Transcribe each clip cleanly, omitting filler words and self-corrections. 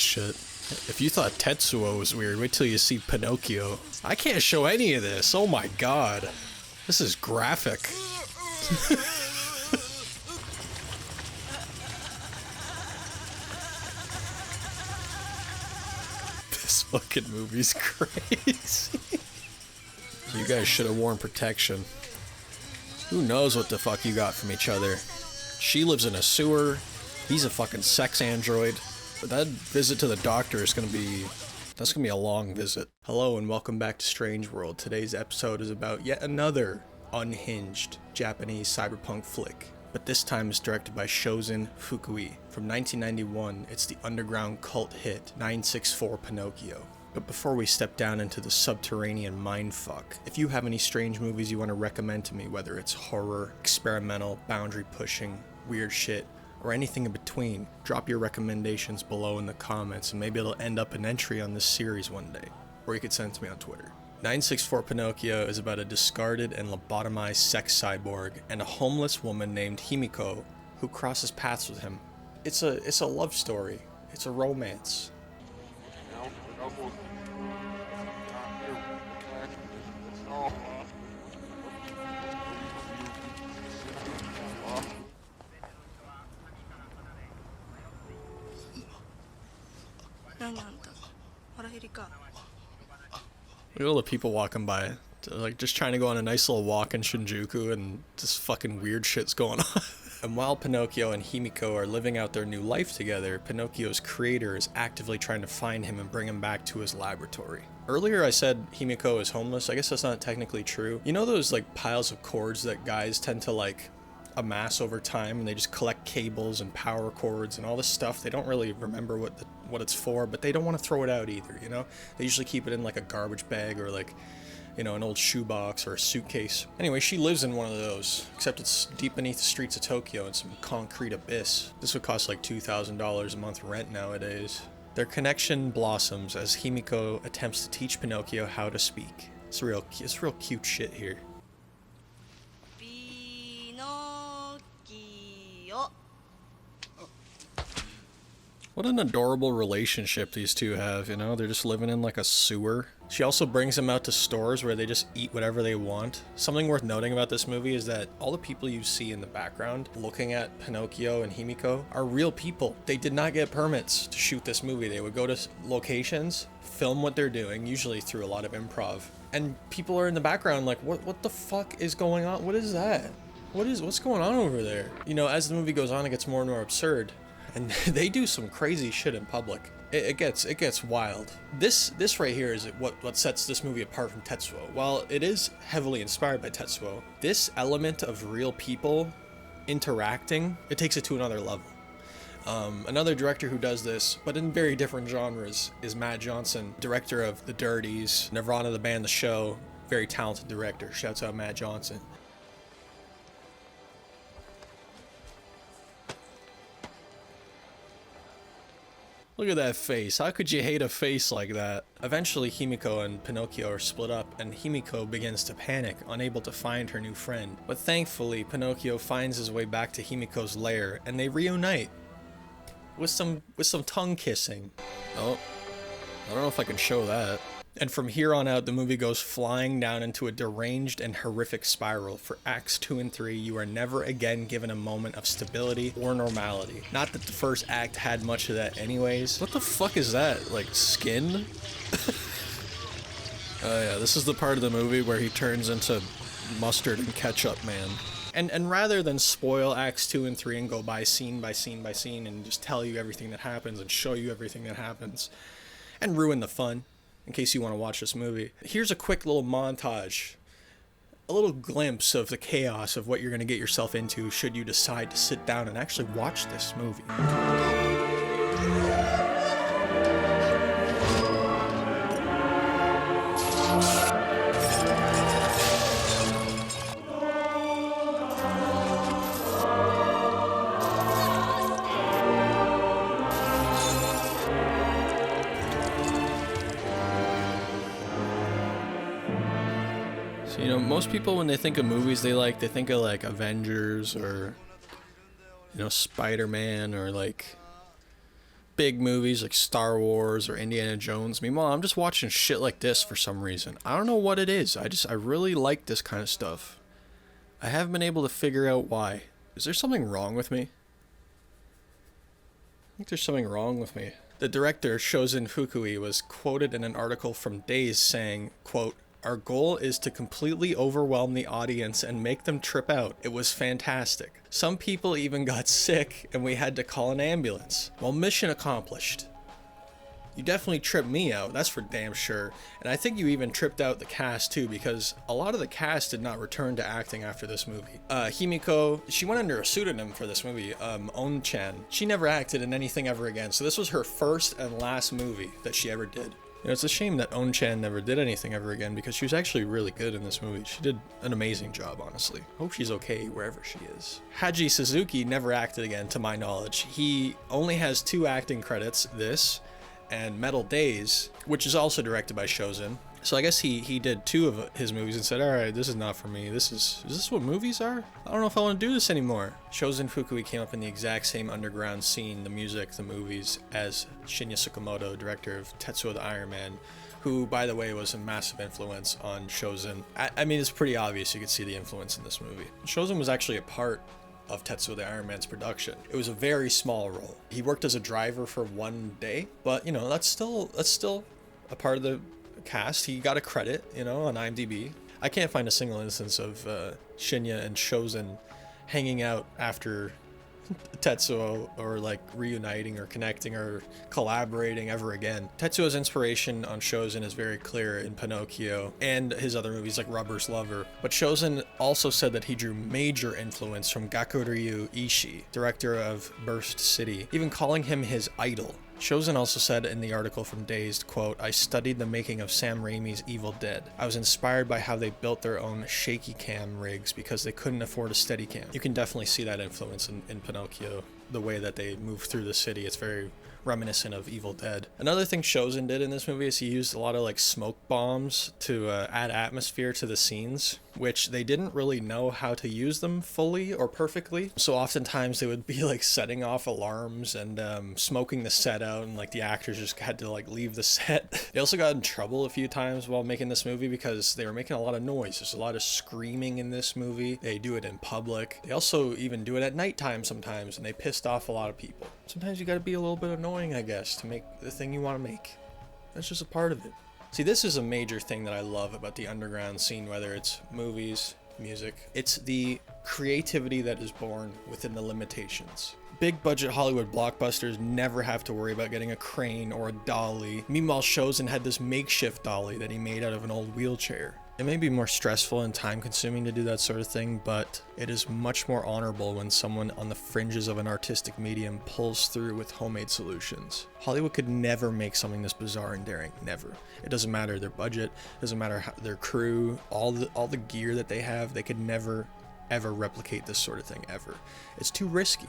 shit. If you thought Tetsuo was weird, wait till you see Pinocchio. I can't show any of this. Oh my god. This is graphic. This fucking movie's crazy. You guys should have worn protection. Who knows what the fuck you got from each other? She lives in a sewer. He's a fucking sex android. But that visit to the doctor is gonna be... that's gonna be a long visit. Hello and welcome back to Strange World. Today's episode is about yet another unhinged Japanese cyberpunk flick. But this time it's directed by Shozin Fukui. From 1991, it's the underground cult hit 964 Pinocchio. But before we step down into the subterranean mindfuck, if you have any strange movies you want to recommend to me, whether it's horror, experimental, boundary pushing, weird shit, or anything in between, drop your recommendations below in the comments and maybe it'll end up an entry on this series one day. Or you could send it to me on Twitter. 964 Pinocchio is about a discarded and lobotomized sex cyborg and a homeless woman named Himiko who crosses paths with him. It's a love story. It's a romance. Look at all the people walking by, like just trying to go on a nice little walk in Shinjuku and just fucking weird shit's going on. And while Pinocchio and Himiko are living out their new life together, Pinocchio's creator is actively trying to find him and bring him back to his laboratory. Earlier I said Himiko is homeless. I guess that's not technically true. You know those like piles of cords that guys tend to like amass over time, and they just collect cables and power cords and all this stuff. They don't really remember what it's for, but they don't want to throw it out either, you know? They usually keep it in like a garbage bag or like, you know, an old shoebox or a suitcase. Anyway, she lives in one of those, except it's deep beneath the streets of Tokyo in some concrete abyss. This would cost like $2,000 a month rent nowadays. Their connection blossoms as Himiko attempts to teach Pinocchio how to speak. It's real cute shit here. What an adorable relationship these two have, you know? They're just living in like a sewer. She also brings them out to stores where they just eat whatever they want. Something worth noting about this movie is that all the people you see in the background looking at Pinocchio and Himiko are real people. They did not get permits to shoot this movie. They would go to locations, film what they're doing, usually through a lot of improv. And people are in the background like, what the fuck is going on? What is that? What's going on over there? You know, as the movie goes on, it gets more and more absurd. And they do some crazy shit in public. It gets wild. This right here is what sets this movie apart from Tetsuo. While it is heavily inspired by Tetsuo, this element of real people interacting, it takes it to another level. Another director who does this, but in very different genres, is Matt Johnson, director of The Dirties, Nirvana the Band, The Show. Very talented director. Shouts out Matt Johnson. Look at that face. How could you hate a face like that? Eventually, Himiko and Pinocchio are split up, and Himiko begins to panic, unable to find her new friend. But thankfully, Pinocchio finds his way back to Himiko's lair, and they reunite. With some tongue kissing. Oh, I don't know if I can show that. And from here on out, the movie goes flying down into a deranged and horrific spiral. For acts 2 and 3, you are never again given a moment of stability or normality. Not that the first act had much of that anyways. What the fuck is that? Like, skin? Oh yeah, this is the part of the movie where he turns into mustard and ketchup man. And rather than spoil acts 2 and 3 and go by scene by scene by scene and just tell you everything that happens and show you everything that happens and ruin the fun, in case you want to watch this movie, here's a quick little montage, a little glimpse of the chaos of what you're going to get yourself into should you decide to sit down and actually watch this movie. So, you know, most people when they think of movies, they think of like Avengers or, you know, Spider-Man or like big movies like Star Wars or Indiana Jones. Meanwhile, I'm just watching shit like this for some reason. I don't know what it is. I really like this kind of stuff. I haven't been able to figure out why. Is there something wrong with me? I think there's something wrong with me. The director, Shozin Fukui, was quoted in an article from Days saying, quote, "Our goal is to completely overwhelm the audience and make them trip out. It was fantastic. Some people even got sick and we had to call an ambulance. Well, mission accomplished." You definitely tripped me out, that's for damn sure. And I think you even tripped out the cast too, because a lot of the cast did not return to acting after this movie. Himiko, she went under a pseudonym for this movie, On-chan. She never acted in anything ever again, so this was her first and last movie that she ever did. You know, it's a shame that On-chan never did anything ever again, because she was actually really good in this movie. She did an amazing job, honestly. Hope she's okay wherever she is. Haji Suzuki never acted again, to my knowledge. He only has 2 acting credits, this and Metal Days, which is also directed by Shozin. So I guess he did 2 of his movies and said, alright, this is not for me. Is this what movies are? I don't know if I want to do this anymore. Shozin Fukui came up in the exact same underground scene, the music, the movies, as Shinya Tsukamoto, director of Tetsuo the Iron Man, who, by the way, was a massive influence on Shozin. I mean, it's pretty obvious you could see the influence in this movie. Shozin was actually a part of Tetsuo the Iron Man's production. It was a very small role. He worked as a driver for 1 day, but you know, that's still a part of the cast. He got a credit, you know, on IMDb. I can't find a single instance of Shinya and Shozin hanging out after Tetsuo, or like reuniting or connecting or collaborating ever again. Tetsuo's inspiration on Shozin is very clear in Pinocchio and his other movies like Rubber's Lover, but Shozin also said that he drew major influence from Gakuryu Ishii, director of Burst City, even calling him his idol. Shozin also said in the article from Dazed, quote, "I studied the making of Sam Raimi's Evil Dead. I was inspired by how they built their own shaky cam rigs because they couldn't afford a steady cam." You can definitely see that influence in Pinocchio, the way that they move through the city. It's very reminiscent of Evil Dead. Another thing Shozin did in this movie is he used a lot of like smoke bombs to add atmosphere to the scenes, which they didn't really know how to use them fully or perfectly. So oftentimes they would be like setting off alarms and smoking the set out, and like the actors just had to like leave the set. They also got in trouble a few times while making this movie because they were making a lot of noise. There's a lot of screaming in this movie. They do it in public. They also even do it at nighttime sometimes, and they pissed off a lot of people. Sometimes you gotta be a little bit annoying, I guess, to make the thing you want to make. That's just a part of it. See, this is a major thing that I love about the underground scene, whether it's movies, music. It's the creativity that is born within the limitations. Big budget Hollywood blockbusters never have to worry about getting a crane or a dolly. Meanwhile, Shozin had this makeshift dolly that he made out of an old wheelchair. It may be more stressful and time consuming to do that sort of thing, but it is much more honorable when someone on the fringes of an artistic medium pulls through with homemade solutions. Hollywood could never make something this bizarre and daring, never. It doesn't matter their budget, doesn't matter how, their crew, all the gear that they have, they could never ever replicate this sort of thing ever. It's too risky.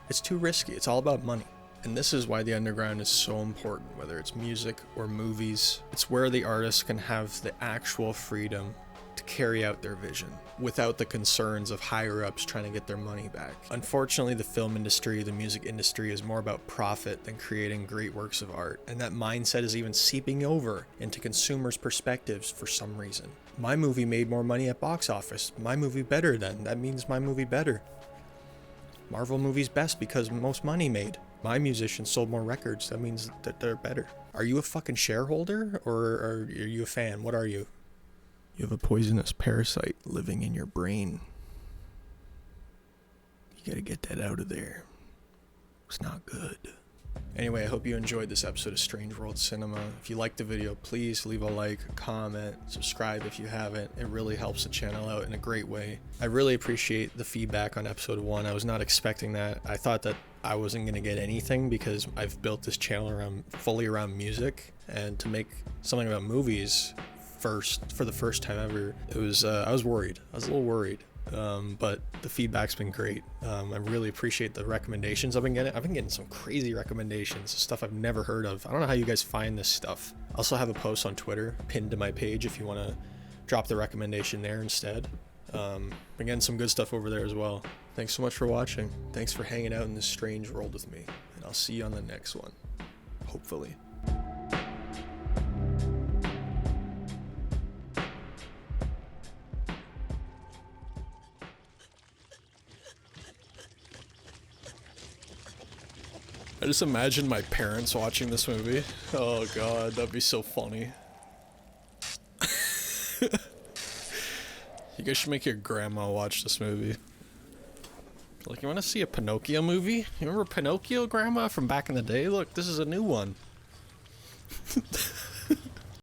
It's too risky. It's all about money. And this is why the underground is so important, whether it's music or movies. It's where the artists can have the actual freedom to carry out their vision without the concerns of higher-ups trying to get their money back. Unfortunately, the film industry, the music industry is more about profit than creating great works of art. And that mindset is even seeping over into consumers' perspectives for some reason. My movie made more money at box office. My movie better then. That means my movie better. Marvel movies best because most money made. My musician sold more records. That means that they're better. Are you a fucking shareholder or are you a fan? What are you? You have a poisonous parasite living in your brain. You gotta get that out of there. It's not good. Anyway, I hope you enjoyed this episode of Strange World Cinema. If you liked the video, please leave a like, comment, subscribe if you haven't. It really helps the channel out in a great way. I really appreciate the feedback on episode 1. I was not expecting that. I thought that I wasn't going to get anything because I've built this channel fully around music, and to make something about movies for the first time ever, it was I was worried. I was a little worried. But the feedback's been great. I really appreciate the recommendations I've been getting. I've been getting some crazy recommendations, stuff I've never heard of. I don't know how you guys find this stuff. I also have a post on Twitter pinned to my page if you want to drop the recommendation there instead. Been getting some good stuff over there as well. Thanks so much for watching. Thanks for hanging out in this strange world with me. And I'll see you on the next one. Hopefully. I just imagine my parents watching this movie. Oh god, that'd be so funny. You guys should make your grandma watch this movie. Like, you want to see a Pinocchio movie? You remember Pinocchio, Grandma, from back in the day? Look, this is a new one.